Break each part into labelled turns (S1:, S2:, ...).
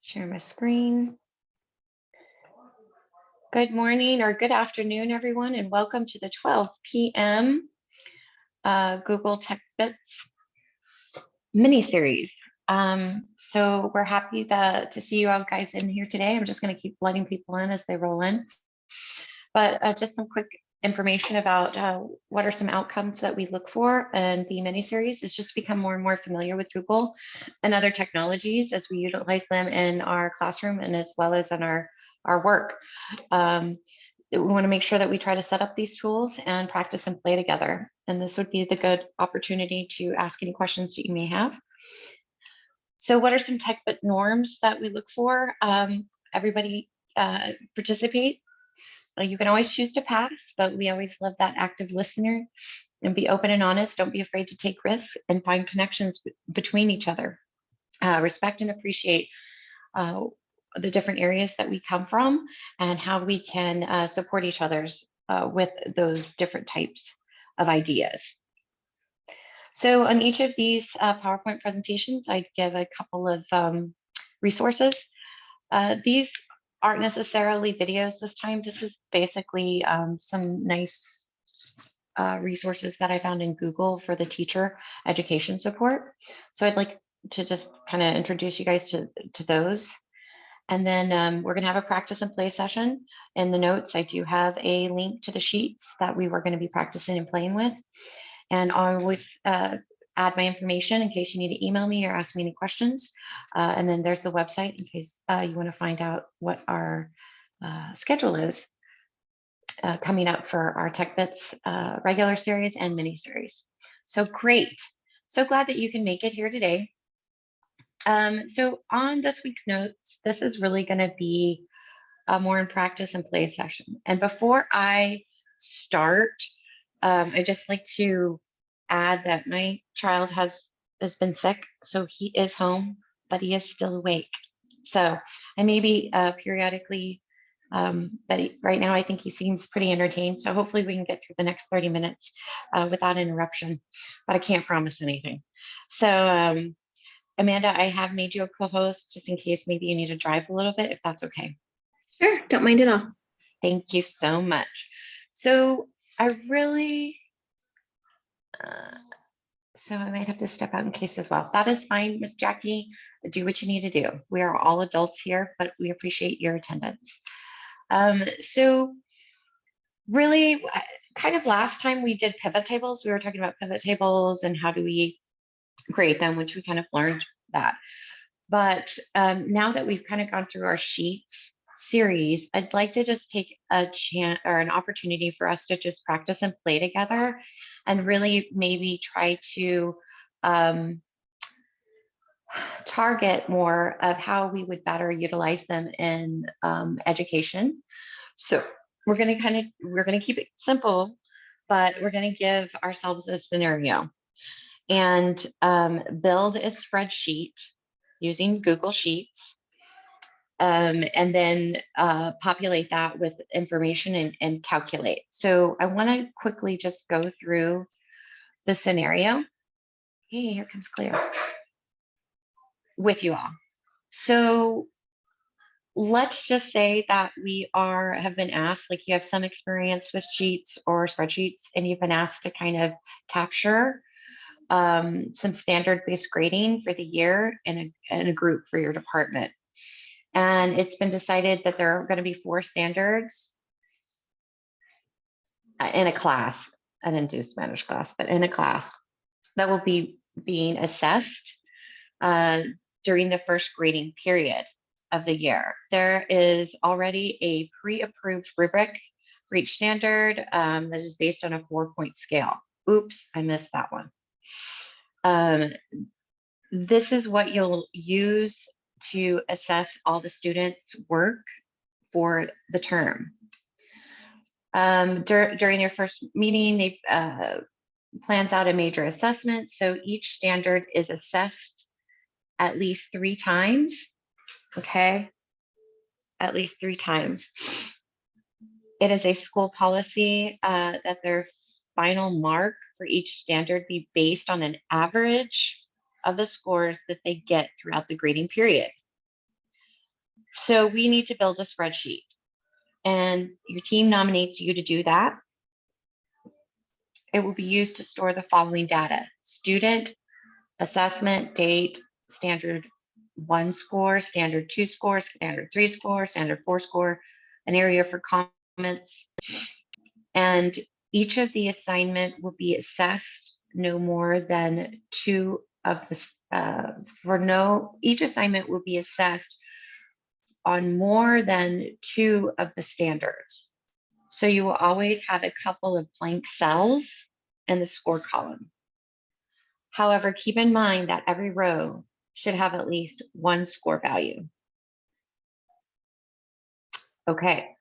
S1: Share my screen. Good morning or good afternoon, everyone, and welcome to the 12 p.m. Google Tech Bits mini-series. So we're happy to see you all guys in here today. I'm just going to keep letting people in as they roll in. But just some quick information about what are some outcomes that we look for in the mini-series is just become more and more familiar with Google and other technologies as we utilize them in our classroom and as well as in our work. We want to make sure that we try to set up these tools and practice and play together. And this would be the good opportunity to ask any questions that you may have. So what are some TechBit norms that we look for? Everybody participate. You can always choose to pass, but we always love that active listener and be open and honest. Don't be afraid to take risks and find connections between each other. Respect and appreciate the different areas that we come from and how we can support each other's with those different types of ideas. So on each of these PowerPoint presentations, I'd give a couple of resources. These aren't necessarily videos this time. This is basically some nice resources that I found in Google for the teacher education support. So I'd like to just kind of introduce you guys to those. And then we're going to have a practice and play session. In the notes, I do have a link to the sheets that we were going to be practicing and playing with. And I always add my information in case you need to email me or ask me any questions. And then there's the website in case you want to find out what our schedule is coming up for our Tech Bits regular series and mini series. So great. So glad that you can make it here today. So on this week's notes, this is really going to be a more in practice and play session. And before I start, I just like to add that my child has been sick, so he is home, but he is still awake. So I maybe periodically, but right now I think he seems pretty entertained. So hopefully we can get through the next 30 minutes without interruption, but I can't promise anything. So Amanda, I have made you a co-host just in case maybe you need to drive a little bit, if that's okay.
S2: Sure, don't mind at all.
S1: Thank you so much. So I really, so I might have to step out in case as well. That is fine, Miss Jackie. Do what you need to do. We are all adults here, but we appreciate your attendance. So really, kind of last time we did pivot tables, we were talking about pivot tables and how do we create them, which we kind of learned that. But now that we've kind of gone through our sheets series, I'd like to just take a chance or an opportunity for us to just practice and play together and really maybe try to target more of how we would better utilize them in education. So we're going to keep it simple, but we're going to give ourselves a scenario and build a spreadsheet using Google Sheets, and then populate that with information and calculate. So I want to quickly just go through the scenario. Hey, here comes Cleo with you all. So let's just say that we have been asked, like you have some experience with sheets or spreadsheets, and you've been asked to kind of capture some standard-based grading for the year in a group for your department. And it's been decided that there are going to be 4 standards in a class, an induced Spanish class, but in a class that will be being assessed during the first grading period of the year. There is already a pre-approved rubric for each standard that is based on a 4-point scale. Oops, I missed that one. This is what you'll use to assess all the students' work for the term. During their first meeting, they plans out a major assessment. So each standard is assessed at least 3 times, okay? At least 3 times. It is a school policy that their final mark for each standard be based on an average of the scores that they get throughout the grading period. So we need to build a spreadsheet, and your team nominates you to do that. It will be used to store the following data: student, assessment, date, standard 1 score, standard 2 score, standard 3 score, standard 4 score, an area for comments. And each of the assignment will be assessed no more than 2 of the, each assignment will be assessed on more than 2 of the standards. So you will always have a couple of blank cells in the score column. However, keep in mind that every row should have at least 1 score value. Okay.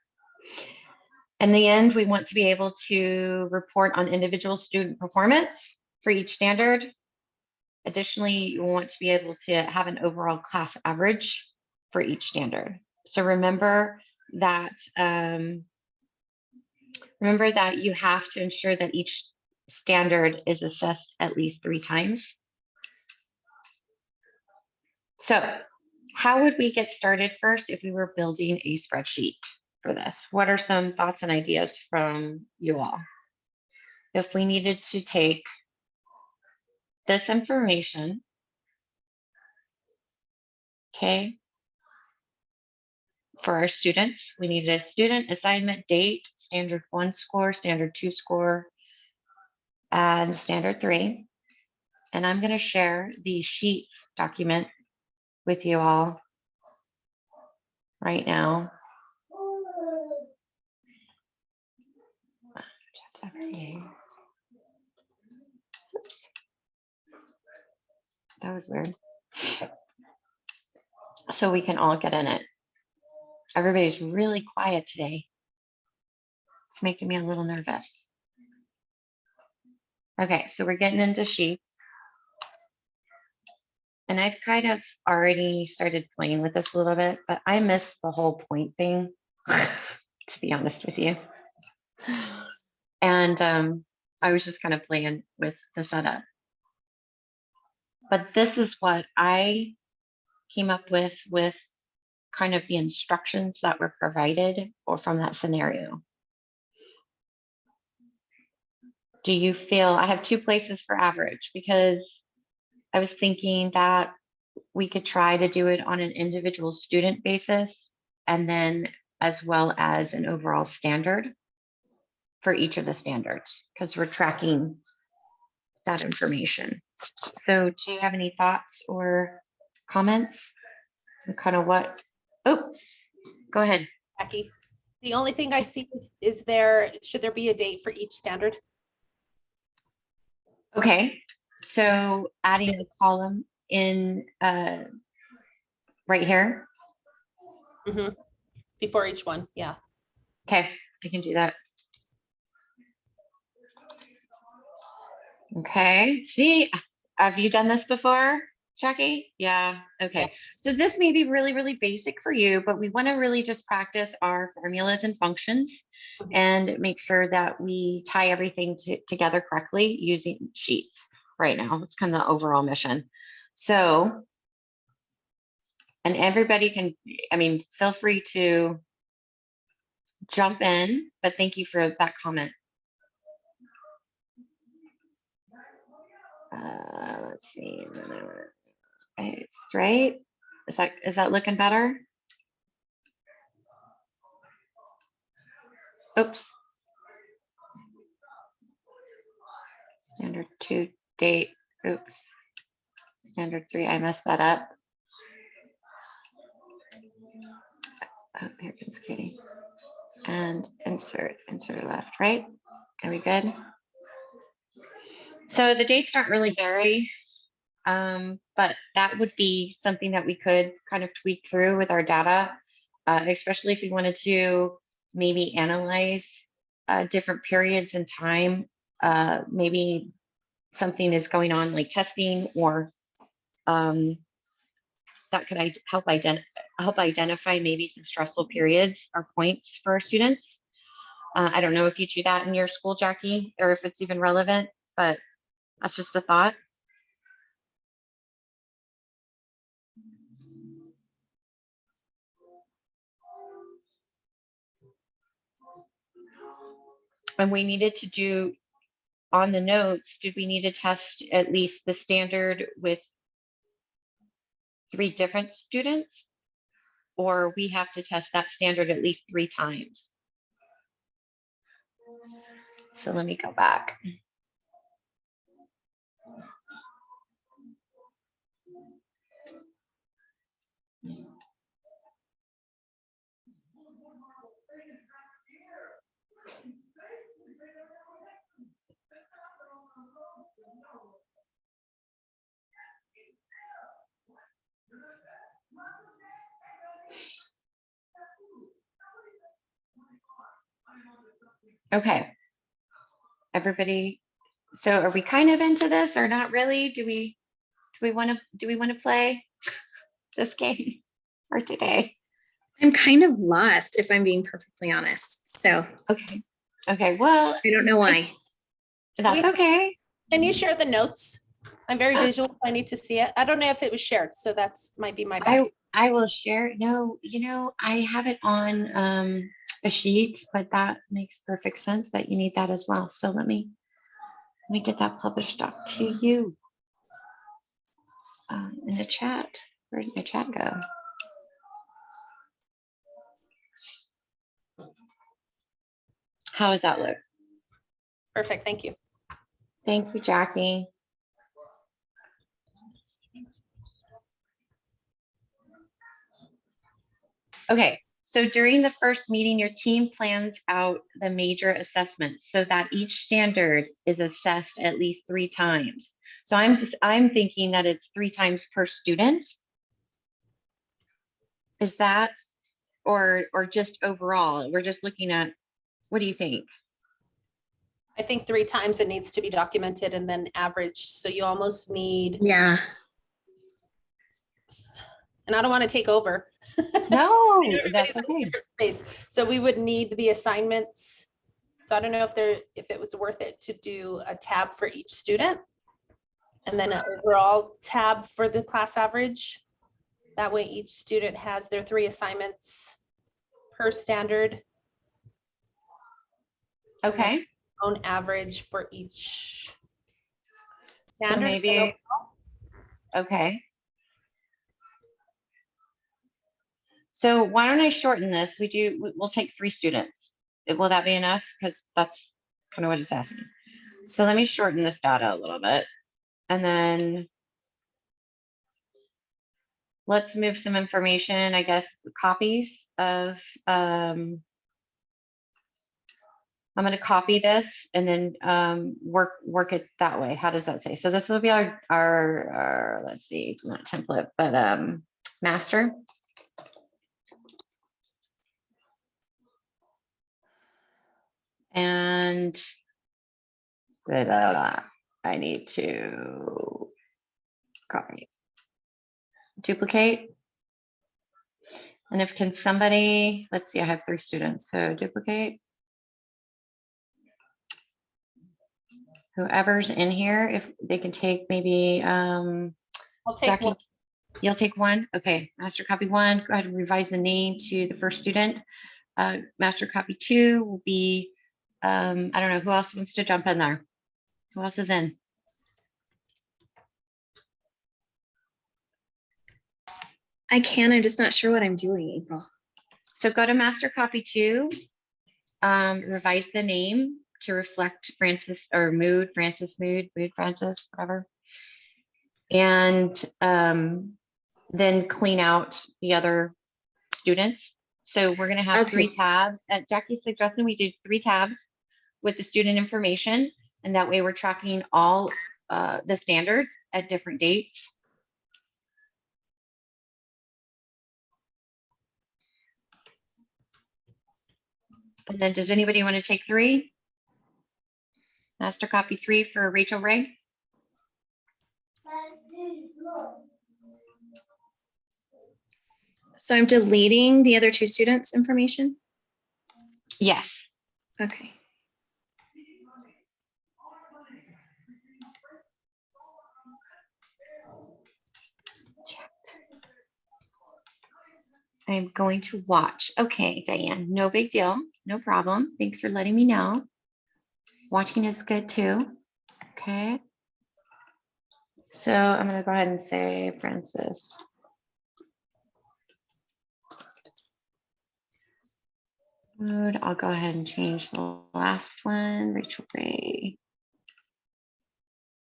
S1: In the end, we want to be able to report on individual student performance for each standard. Additionally, you want to be able to have an overall class average for each standard. So remember that you have to ensure that each standard is assessed at least 3 times. So how would we get started first if we were building a spreadsheet for this? What are some thoughts and ideas from you all? If we needed to take this information, okay, for our students, we need a student assignment date, standard 1 score, standard 2 score, and standard 3. And I'm going to share the sheet document with you all right now. Oops. That was weird. So we can all get in it. Everybody's really quiet today. It's making me a little nervous. Okay, so we're getting into sheets. And I've kind of already started playing with this a little bit, but I miss the whole point thing, to be honest with you. And I was just kind of playing with the setup. But this is what I came up with kind of the instructions that were provided or from that scenario. Do you feel, I have 2 places for average because I was thinking that we could try to do it on an individual student basis and then as well as an overall standard for each of the standards because we're tracking that information. So do you have any thoughts or comments on kind of what? Oh, go ahead,
S3: Jackie. The only thing I see is there, should there be a date for each standard?
S1: Okay, so adding a column in right here.
S3: Mm-hmm. Before each one, yeah.
S1: Okay, I can do that. Okay, see, have you done this before, Jackie? Yeah, okay.
S3: Yeah.
S1: So this may be really, really basic for you, but we want to really just practice our formulas and functions and make sure that we tie everything together correctly using sheets right now. It's kind of the overall mission. So, and everybody can, I mean, feel free to jump in, but thank you for that comment. Let's see. It's right. Is that looking better? Oops. Standard 2 date. Oops. Standard 3. I messed that up. Oh, here comes Katie. And insert left, right? Are we good? So the dates don't really vary, but that would be something that we could kind of tweak through with our data, especially if we wanted to maybe analyze different periods in time. Maybe something is going on like testing or that could help identify maybe some stressful periods or points for our students. I don't know if you do that in your school, Jackie, or if it's even relevant, but that's just a thought. And we needed to do on the notes, did we need to test at least the standard with 3 different students? Or we have to test that standard at least 3 times? So let me go back. Okay. Everybody, so are we kind of into this or not really? Do we want to play this game for today?
S2: I'm kind of lost if I'm being perfectly honest. So
S1: Okay. Okay. Well,
S2: I don't know why.
S1: that's
S3: We-
S1: okay.
S3: Can you share the notes? I'm very visual. I need to see it. I don't know if it was shared, so that's might be my bad.
S1: I will share. No, I have it on a sheet, but that makes perfect sense that you need that as well. So let me get that published up to you in the chat. Where did my chat go? How does that look?
S3: Perfect. Thank you.
S1: Thank you, Jackie. Okay, so during the first meeting, your team plans out the major assessments so that each standard is assessed at least 3 times. So I'm thinking that it's 3 times per student. Is that, or just overall? We're just looking at, what do you think?
S3: I think 3 times it needs to be documented and then averaged. So you almost need,
S2: Yeah.
S3: and I don't want to take over.
S1: No,
S3: Everybody's
S1: that's
S3: in a
S1: okay.
S3: different space. So we would need the assignments. So I don't know if it was worth it to do a tab for each student and then an overall tab for the class average. That way each student has their 3 assignments per standard.
S1: Okay,
S3: Own average for each
S1: so
S3: standard.
S1: maybe, okay. So why don't I shorten this? We'll take 3 students. Will that be enough? Because that's kind of what it's asking. So let me shorten this data a little bit. And then let's move some information, I guess, copies of, I'm going to copy this and then work it that way. How does that say? So this will be our let's see, not template, but master. And I need to copy, duplicate. And if can somebody, let's see, I have 3 students, so duplicate. Whoever's in here, if they can take maybe,
S3: I'll take
S1: Jackie,
S3: one.
S1: you'll take 1. Okay, master copy 1, go ahead and revise the name to the first student. Master copy 2 will be, I don't know, who else wants to jump in there? Who else is in?
S2: I can. I'm just not sure what I'm doing, April.
S1: So go to master copy 2, revise the name to reflect Francis or Mood, Francis Mood, Francis, whatever. And then clean out the other students. So we're gonna have 3
S2: Okay.
S1: tabs. Jackie's suggesting we do 3 tabs with the student information. And that way we're tracking all the standards at different dates. And then does anybody want to take 3? Master copy 3 for Rachel Ray.
S2: So I'm deleting the other 2 students' information.
S1: Yes.
S2: Okay.
S1: I'm going to watch. Okay, Diane, no big deal. No problem. Thanks for letting me know. Watching is good too. Okay. So I'm going to go ahead and say Francis. Mood. I'll go ahead and change the last one. Rachel Ray.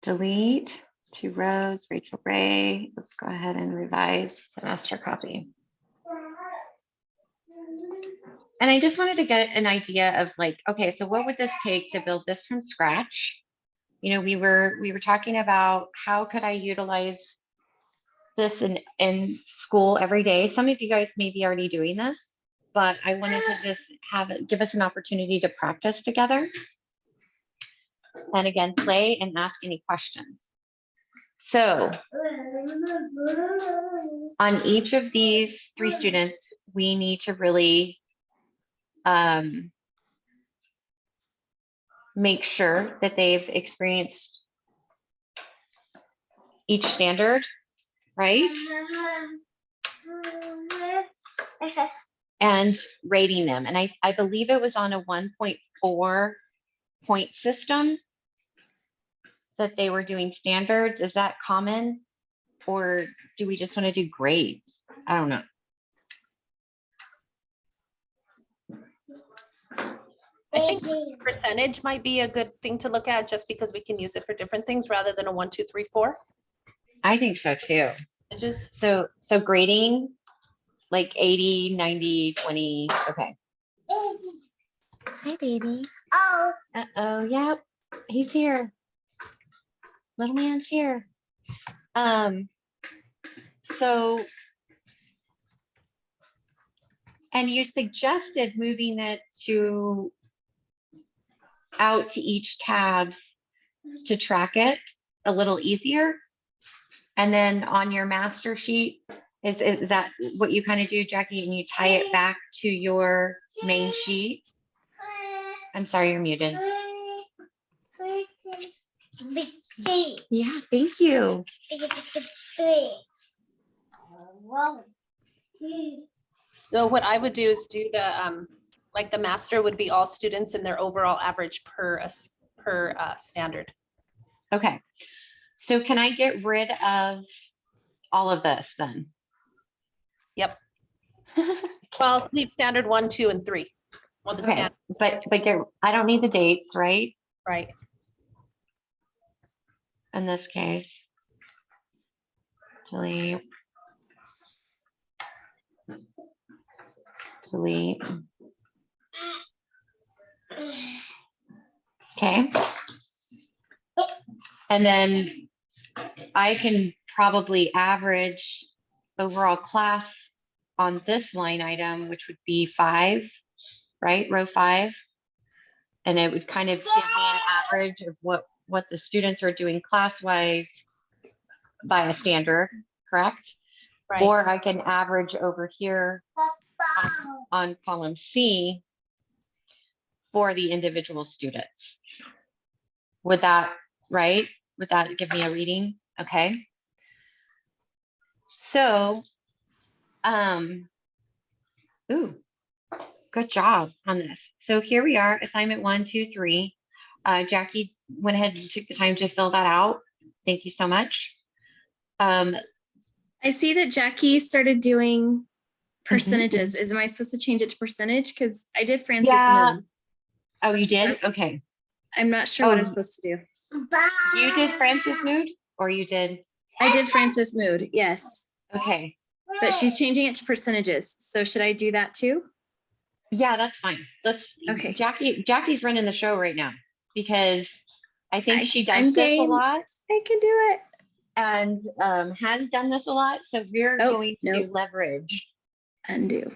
S1: Delete 2 rows, Rachel Ray. Let's go ahead and revise the master copy. And I just wanted to get an idea of like, okay, so what would this take to build this from scratch? You know, we were talking about how could I utilize this in school every day. Some of you guys may be already doing this, but I wanted to just have it, give us an opportunity to practice together. And again, play and ask any questions. So on each of these 3 students, we need to really make sure that they've experienced each standard, right? And rating them. And I believe it was on a 1.4 point system that they were doing standards. Is that common? Or do we just want to do grades? I don't know.
S3: I think percentage might be a good thing to look at just because we can use it for different things rather than a 1, 2, 3, 4.
S1: I think so too.
S3: Just
S1: So grading like 80, 90, 20. Okay. Hi, baby. Oh. Uh-oh. Yep. He's here. Little man's here. So, and you suggested moving it to out to each tabs to track it a little easier. And then on your master sheet, is that what you kind of do, Jackie? And you tie it back to your main sheet? I'm sorry, you're muted. Yeah, thank you.
S3: so what I would do is do the like the master would be all students and their overall average per standard.
S1: Okay. So can I get rid of all of this then?
S3: Yep. Well, leave standard 1, 2, and 3. Well, the
S1: Okay,
S3: standard,
S1: but I don't need the dates, right?
S3: right?
S1: In this case. Delete. Delete. Okay. And then I can probably average overall class on this line item, which would be 5, right? Row 5. And it would kind of give me an average of what the students are doing class-wise by a standard, correct?
S3: Right.
S1: Or I can average over here on column C for the individual students. Would that, right? Would that give me a reading? Okay. So, ooh, good job on this. So here we are, assignment 1, 2, 3. Jackie went ahead and took the time to fill that out. Thank you so much.
S2: I see that Jackie started doing percentages. Am I supposed to change it to percentage? Because I did Francis
S1: Yeah.
S2: Moon.
S1: Oh, you did? Okay.
S2: I'm not sure what I'm supposed to do.
S1: You did Francis Mood or you did?
S2: I did Francis Mood, yes.
S1: Okay.
S2: But she's changing it to percentages. So should I do that too?
S1: Yeah, that's fine.
S2: Okay.
S1: Jackie's running the show right now because I think she does
S2: I'm
S1: this a
S2: game.
S1: lot
S2: I can do it.
S1: and has done this a lot. So we're going to leverage.
S2: Undo.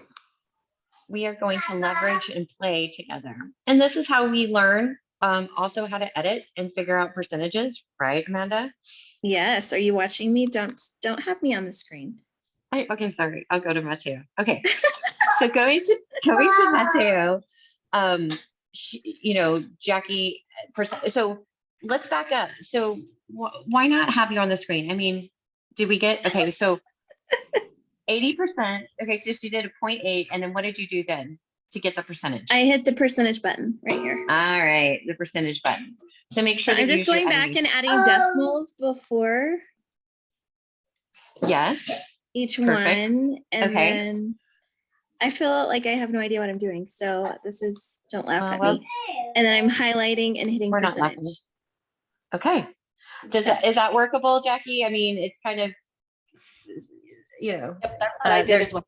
S1: We are going to leverage and play together. And this is how we learn also how to edit and figure out percentages, right, Amanda?
S2: Yes. Are you watching me? Don't have me on the screen.
S1: Okay, sorry. I'll go to Mateo. Okay. So going to Mateo, you know, Jackie, so let's back up. So why not have you on the screen? I mean, did we get, okay, so 80%. Okay, so she did a 0.8, and then what did you do then to get the percentage?
S2: I hit the percentage button right here.
S1: All right, the percentage button. So make
S2: So
S1: sure to
S2: I'm just
S1: use your
S2: going back
S1: editing.
S2: and adding decimals before
S1: Yes.
S2: each
S1: Perfect.
S2: one. And
S1: Okay.
S2: then I feel like I have no idea what I'm doing. So this is, don't laugh at
S1: Well,
S2: me. And then I'm highlighting and hitting
S1: we're not laughing.
S2: percentage.
S1: Okay. Is that workable, Jackie? I mean, it's kind of, you know,
S3: Yep, that's what I did
S1: there's
S3: as well.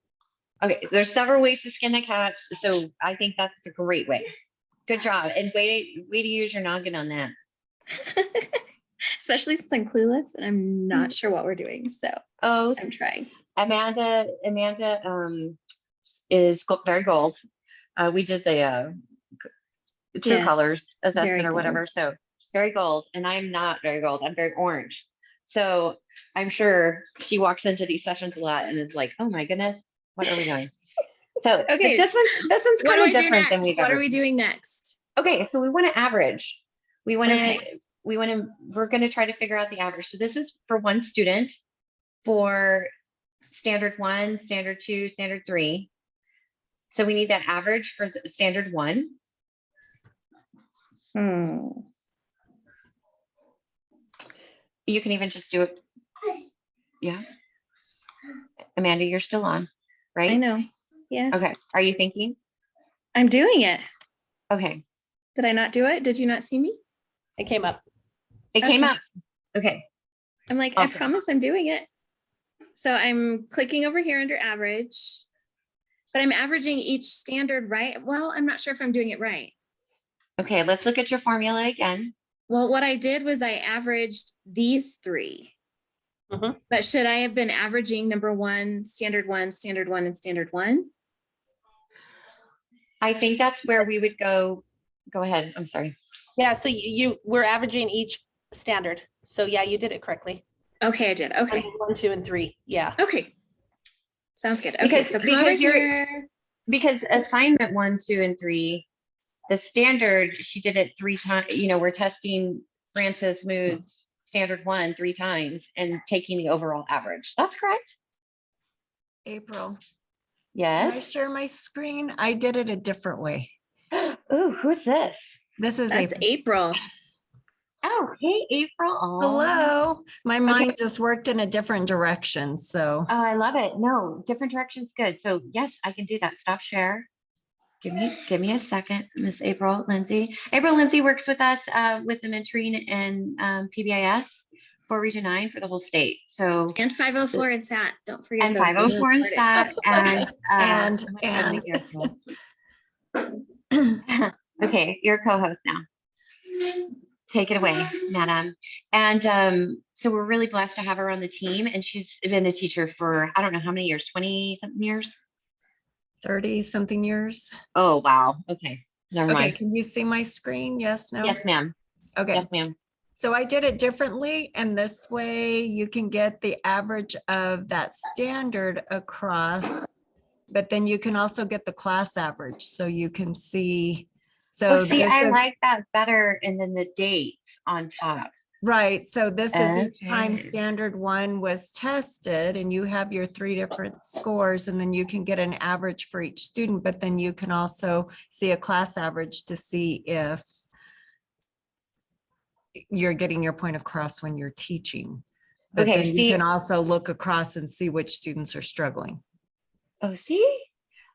S1: okay. So there's several ways to skin a cat. So I think that's a great way. Good job. And way to use your noggin on that.
S2: Especially since I'm clueless and I'm not sure what we're doing. So
S1: Oh,
S2: I'm trying.
S1: Amanda is very gold. We did the True
S2: Yes,
S1: Colors assessment
S2: very
S1: or whatever.
S2: gold.
S1: So it's very gold, and I'm not very gold. I'm very orange. So I'm sure she walks into these sessions a lot and is like, "Oh my goodness, what are we doing?" So but
S2: Okay.
S1: this one's
S2: What
S1: kind
S2: do
S1: of
S2: I do
S1: different than
S2: next?
S1: we've
S2: What
S1: ever.
S2: are we doing next?
S1: Okay, so we want to average. We want
S2: Okay.
S1: to we're going to try to figure out the average. So this is for one student for standard 1, standard 2, standard 3. So we need that average for the standard 1. You can even just do it. Yeah. Amanda, you're still on, right?
S2: I know. Yes.
S1: Okay. Are you thinking?
S2: I'm doing it.
S1: Okay.
S2: Did I not do it? Did you not see me?
S3: It came up.
S1: It came
S2: Okay.
S1: up. Okay.
S2: I'm like,
S1: Awesome.
S2: I promise I'm doing it. So I'm clicking over here under average, but I'm averaging each standard, right? Well, I'm not sure if I'm doing it right.
S1: Okay. Let's look at your formula again.
S2: Well, what I did was I averaged these 3.
S3: Mhm.
S2: But should I have been averaging number 1, standard 1, standard 1, and standard 1?
S1: I think that's where we would go. Go ahead. I'm sorry.
S3: Yeah, so you we're averaging each standard. So yeah, you did it correctly.
S2: Okay, I did. Okay.
S3: 1, 2, and 3. Yeah.
S2: Okay. Sounds good. Okay,
S1: Because-
S2: so come over
S1: because you're-
S2: here.
S1: Because assignment 1, 2, and 3, the standard, she did it 3 times. You know, we're testing Francis Mood's standard 1 3 times and taking the overall average. That's correct.
S4: April, can I
S1: Yes.
S4: share my screen? I did it a different way.
S1: Ooh, who's this?
S4: This is
S2: That's
S4: April.
S2: April.
S1: Oh, hey, April. Aw.
S4: Hello. My mind just worked in a different direction, so.
S1: Oh, I love it. No, different direction's good. So yes, I can do that. Stop share. Give me a second, Miss April Lindsay. April Lindsay works with us with the mentoring and PBIS for Region 9 for the whole state. So
S2: And 504 and SAT. Don't forget
S1: and
S2: those. Those are
S1: 504 and
S2: important.
S1: SAT and
S4: And-
S1: I'm gonna make you a co-host. Okay, you're a co-host now. Take it away, madam. And so we're really blessed to have her on the team, and she's been a teacher for I don't know how many years, 20 something years.
S4: 30 something years.
S1: Oh wow. Okay, never
S4: Okay,
S1: mind.
S4: can you see my screen? Yes, no?
S1: Yes, ma'am.
S4: Okay,
S1: Yes, ma'am.
S4: so I did it differently, and this way you can get the average of that standard across, but then you can also get the class average, so you can see. So
S1: Well, see,
S4: this
S1: I
S4: is-
S1: like that better, and then the dates on top.
S4: Right, so this is each time
S1: Okay.
S4: standard 1 was tested and you have your 3 different scores, and then you can get an average for each student, but then you can also see a class average to see if you're getting your point across when you're teaching. But
S1: Okay,
S4: then
S1: see-
S4: you can also look across and see which students are struggling.
S1: Oh, see?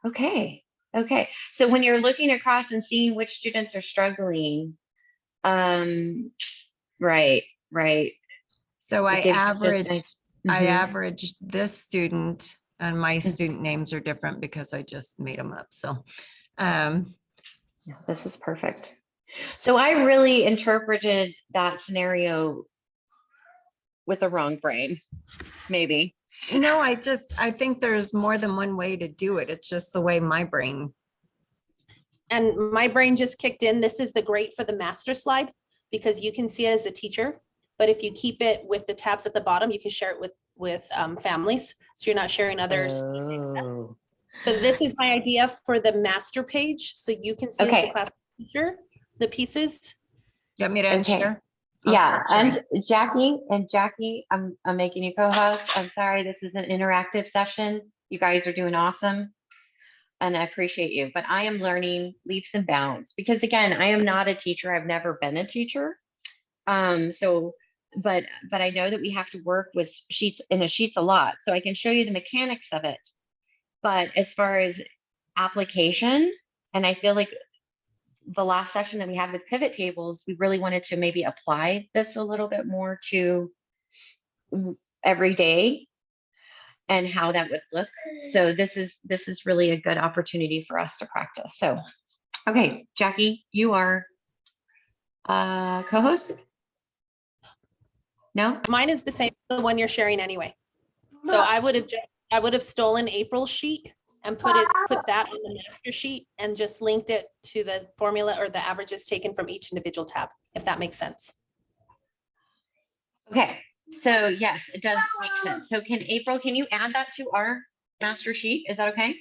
S1: Okay. Okay. So when you're looking across and seeing which students are struggling, right.
S4: So
S1: It
S4: I
S1: gives you just
S4: averaged I
S1: Mhm.
S4: averaged this student, and my
S1: Mm.
S4: student names are different because I just made them up. So
S1: Yeah, this is perfect. So I really interpreted that scenario with the wrong brain, maybe.
S4: no, I think there's more than one way to do it. It's just the way my brain.
S3: And my brain just kicked in. This is the great for the master slide because you can see it as a teacher. But if you keep it with the tabs at the bottom, you can share it with families. So you're not sharing others.
S1: Oh.
S3: So this is my idea for the master page. So you can see as
S1: Okay.
S3: a class teacher, the pieces.
S4: You want me to end
S1: Okay.
S4: share? I'll
S1: Yeah,
S4: start sharing.
S1: and Jackie, I'm making you co-host. I'm sorry, this is an interactive session. You guys are doing awesome. And I appreciate you, but I am learning leaps and bounds because again, I am not a teacher. I've never been a teacher. So, but I know that we have to work with sheets in a sheets a lot. So I can show you the mechanics of it. But as far as application, and I feel like the last session that we had with pivot tables, we really wanted to maybe apply this a little bit more to every day and how that would look. So this is really a good opportunity for us to practice. So, okay, Jackie, you are co-host? No?
S3: Mine is the same, the one you're sharing anyway. So I would have stolen April's sheet and put that on the master sheet and just linked it to the formula or the averages taken from each individual tab, if that makes sense.
S1: Okay, so yes, it does make sense. So April, can you add that to our master sheet? Is that okay?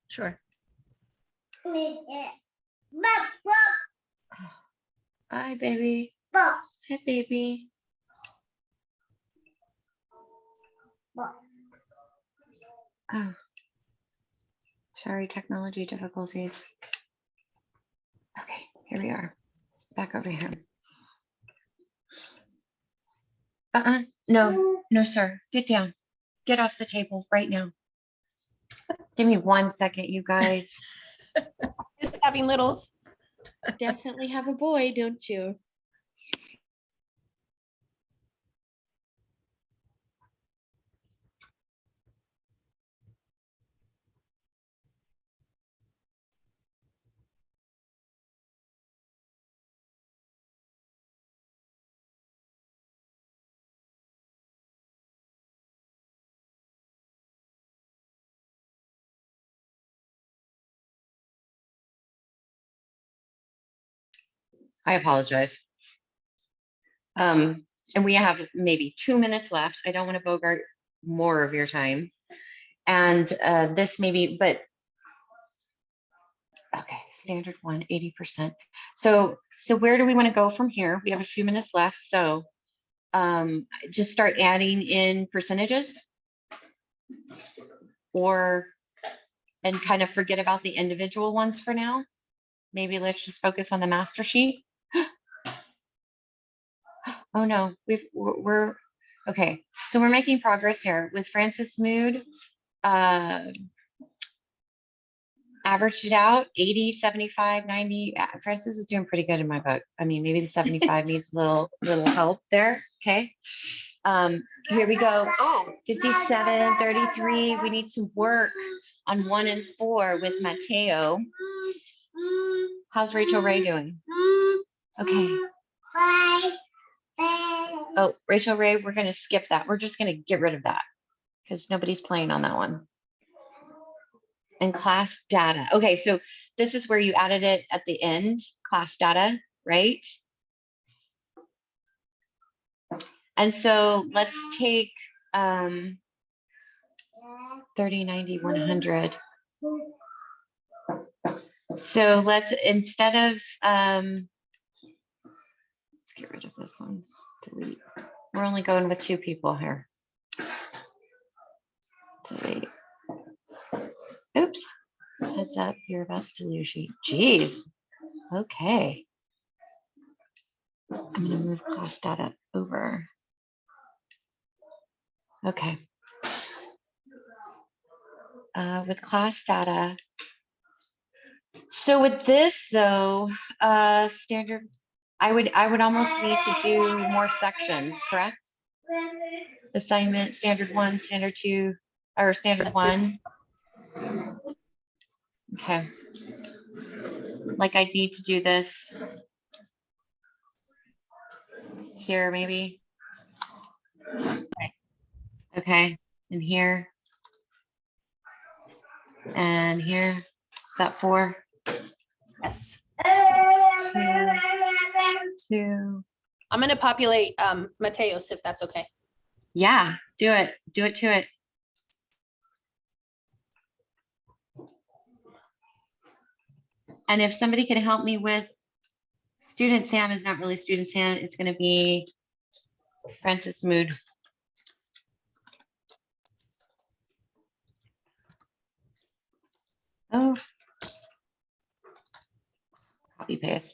S2: Sure.
S1: Hi, baby. Hi, baby. Oh, sorry, technology difficulties. Okay, here we are. Back over here. No, no, sir. Get down. Get off the table right now. Give me 1 second, you guys.
S3: Just having littles.
S5: Definitely have a boy, don't you?
S1: I apologize. And we have maybe 2 minutes left. I don't want to bogart more of your time. And this maybe, but okay, standard one, 80%. So where do we want to go from here? We have a few minutes left. So just start adding in percentages and kind of forget about the individual ones for now. Maybe let's just focus on the master sheet. Oh no, we're okay. So we're making progress here with Francis Mood. Averaged it out 80, 75, 90. Francis is doing pretty good in my book. I mean, maybe the 75 needs a little help there. Okay. Here we go. Oh, 57, 33. We need some work on 1 and 4 with Mateo. How's Rachel Ray doing? Okay. Oh, Rachel Ray, we're going to skip that. We're just going to get rid of that because nobody's playing on that one. And class data. Okay, so this is where you added it at the end, class data, right? And so let's take 30, 90, 100. So let's, instead of, let's get rid of this one, delete. We're only going with 2 people here. Delete. Oops, heads up, you're about to delete your sheet. Jeez, okay. I'm gonna move class data over. Okay. With class data. So with this though, standard, I would almost need to do more sections, correct? Assignment, standard 1, standard 2, or standard 1. Okay. Like I need to do this here, maybe. Okay, and here. And here, is that 4?
S3: Yes.
S1: 2.
S3: I'm going to populate Mateos if that's okay.
S1: Yeah, do it to it. And if somebody can help me with student Sam is not really student Sam, it's going to be Francis Mood. Oh. Copy paste.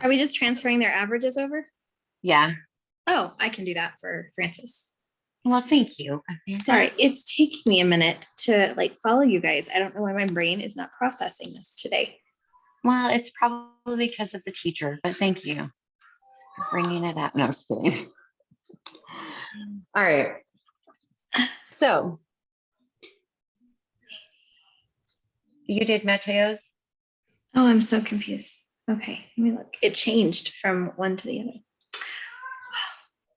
S2: Are we just transferring their averages over?
S1: Yeah.
S2: Oh, I can do that for Francis.
S1: Well, thank you, Amanda.
S2: Sorry, it's taking me a minute to like follow you guys. I don't know why my brain is not processing this today.
S1: Well, it's probably because of the teacher, but thank you for bringing it up. No, I'm just kidding. All right. So you did Mateo's?
S2: Oh, I'm so confused. Okay, let me look. It changed from one to the other.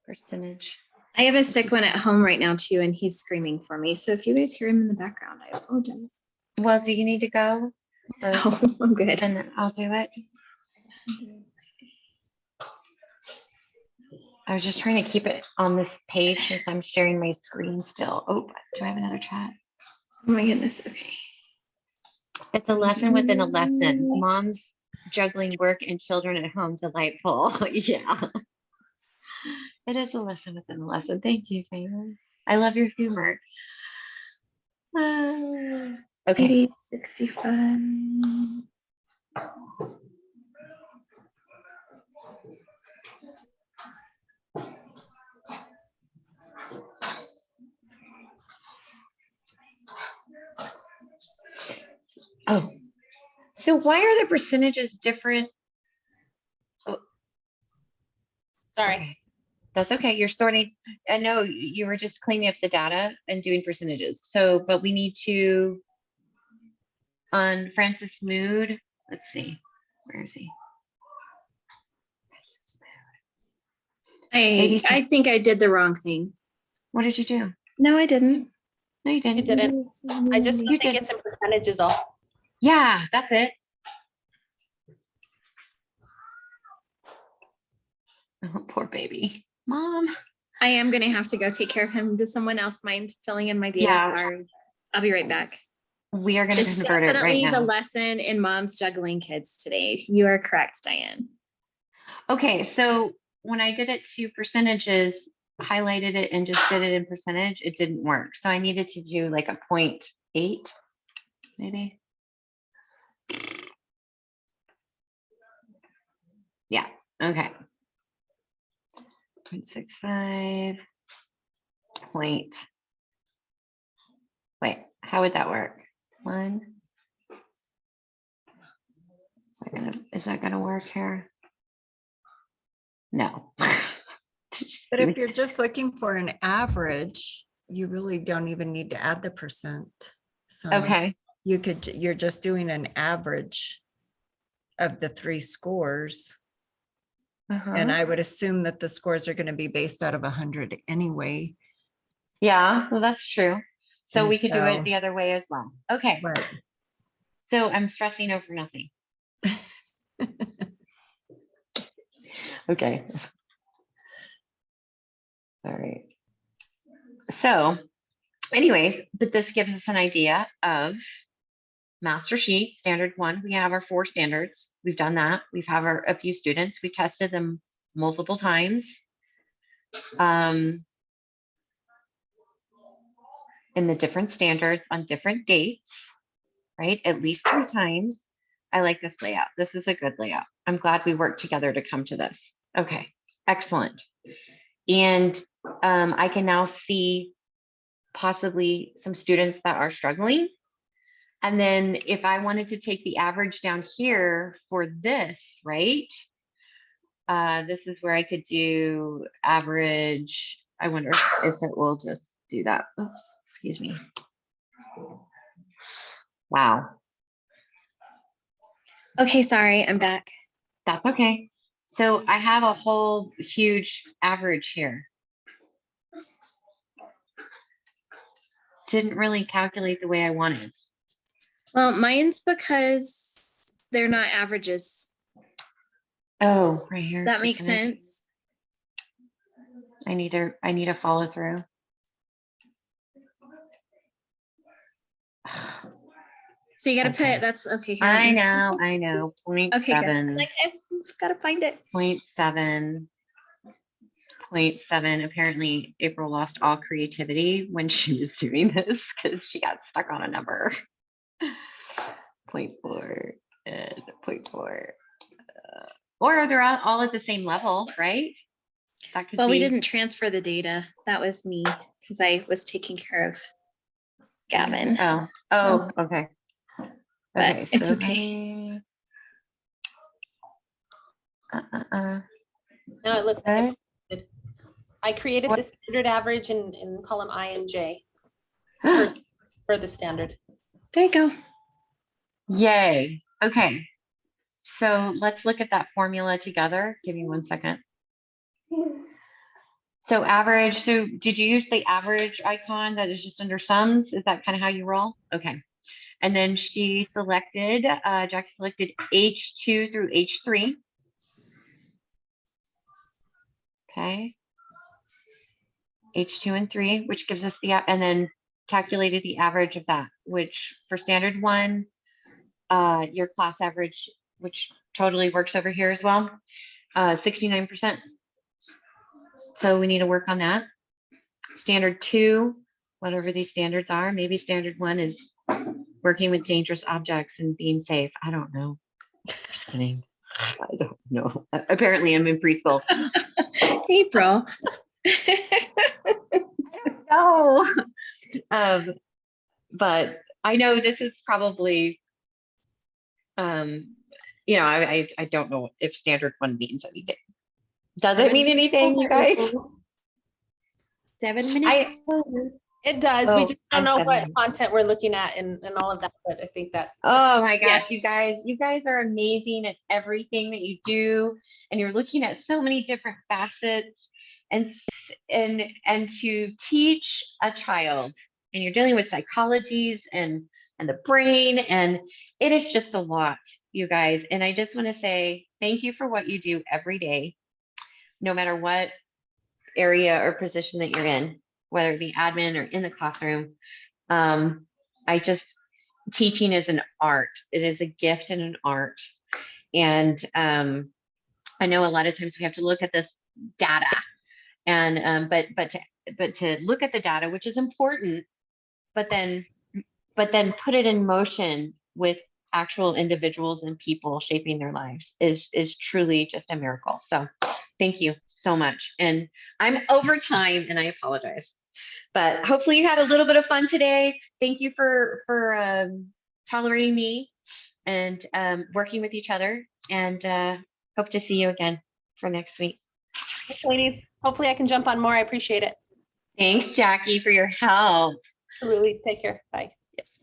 S1: Percentage.
S2: I have a sick one at home right now too, and he's screaming for me. So if you guys hear him in the background, I apologize.
S1: Well, do you need to go? Or-
S2: Oh, I'm good.
S1: And I'll do it. I was just trying to keep it on this page since I'm sharing my screen still. Oh, do I have another chat?
S2: Oh my goodness. Okay.
S1: It's a lesson within a lesson. Moms juggling work and children at home, delightful. Yeah. It is a lesson within a lesson. Thank you, Taylor. I love your humor. Okay.
S2: 80, 65.
S1: Oh, so why are the percentages different?
S3: Sorry.
S1: Okay. That's okay. You're sorting. I know you were just cleaning up the data and doing percentages. So, but we need to, on Francis Mood, let's see, where is he? Francis Mood.
S2: I think I did the wrong thing.
S1: What did you do?
S2: No, I didn't.
S1: No, you
S3: You
S1: didn't.
S3: didn't. I just
S1: You
S3: think
S1: did.
S3: it's in percentages all.
S1: Yeah, that's it. Oh, poor baby. Mom.
S2: I am going to have to go take care of him. Does someone else mind filling in my data?
S1: Yeah.
S2: Sorry. I'll be right back.
S1: We are going to
S2: It's
S1: convert it right
S2: definitely the
S1: now.
S2: lesson in moms juggling kids today. You are correct, Diane.
S1: Okay, so when I did it to percentages, highlighted it and just did it in percentage, it didn't work. So I needed to do like a 0.8, maybe. Yeah, okay. 0.65. Wait, how would that work? 1. Is that gonna work here? No.
S4: But if you're just looking for an average, you really don't even need to add the percent. So
S1: Okay,
S4: you're just doing an average of the 3 scores. And
S1: uh-huh.
S4: I would assume that the scores are going to be based out of 100 anyway.
S1: Yeah, well, that's true. So
S4: And
S1: we could do it
S4: so-
S1: the other way as well. Okay,
S4: Right.
S1: so I'm stressing over nothing. Okay. All right. So anyway, but this gives us an idea of master sheet, standard 1. We have our 4 standards. We've done that. We've have a few students. We tested them multiple times. In the different standards on different dates, right? At least 3 times. I like this layout. This is a good layout. I'm glad we worked together to come to this. Okay, excellent. And I can now see possibly some students that are struggling. And then if I wanted to take the average down here for this, right? This is where I could do average. I wonder if it will just do that. Oops, excuse me. Wow,
S2: Okay, sorry, I'm back.
S1: that's okay. So I have a whole huge average here. Didn't really calculate the way I wanted.
S2: Well, mine's because they're not averages.
S1: Oh, right here.
S2: That makes
S1: percentage.
S2: sense.
S1: I need to follow through.
S2: So you got to
S1: Okay.
S2: put, that's okay. Here,
S1: I
S2: let me-
S1: know. 0.7.
S2: Okay, good. I'm like, I've got to find it.
S1: 0.7. 0.7. Apparently April lost all creativity when she was doing this because she got stuck on a number. 0.4 and 0.4. Or they're all at the same level, right? That could
S2: Well, we
S1: be.
S2: didn't transfer the data. That was me because I was taking care of Gavin.
S1: Oh, okay.
S2: But
S1: Okay,
S2: it's
S1: so
S2: okay.
S1: let me-
S3: Now it looks like
S1: Good.
S3: I created
S1: What-
S3: the standard average in column I and J for the standard.
S2: There you go.
S1: Yay. Okay. So let's look at that formula together. Give me 1 second. So average, so did you use the average icon that is just under sums? Is that kind of how you roll? Okay. And then she selected, Jack selected H2 through H3. Okay. H2 and 3, which gives us the, and then calculated the average of that, which for standard 1, your class average, which totally works over here as well, 69%. So we need to work on that. Standard 2, whatever these standards are, maybe standard 1 is working with dangerous objects and being safe. I don't know. Just kidding. I don't know. Apparently I'm in preschool.
S2: April.
S1: No. But I know this is probably, I don't know if standard 1 means anything. Does it mean anything, you guys?
S5: 7 minutes.
S1: I,
S3: It does. We
S1: Oh,
S3: just
S1: I'm
S3: don't know what
S1: sorry.
S3: content we're looking at and all of that, but I think that.
S1: oh my gosh,
S2: Yes.
S1: you guys are amazing at everything that you do. And you're looking at so many different facets and to teach a child, and you're dealing with psychologies and the brain, and it is just a lot, you guys. And I just want to say thank you for what you do every day, no matter what area or position that you're in, whether it be admin or in the classroom. Teaching is an art. It is a gift and an art. And I know a lot of times we have to look at this data, and but to look at the data, which is important, but then put it in motion with actual individuals and people shaping their lives is truly just a miracle. So thank you so much. And I'm over time and I apologize, but hopefully you had a little bit of fun today. Thank you for tolerating me and working with each other, and hope to see you again for next week.
S3: Thanks, ladies. Hopefully I can jump on more. I appreciate it.
S1: Thanks, Jackie, for your help.
S3: Absolutely. Take care. Bye.
S1: Yes.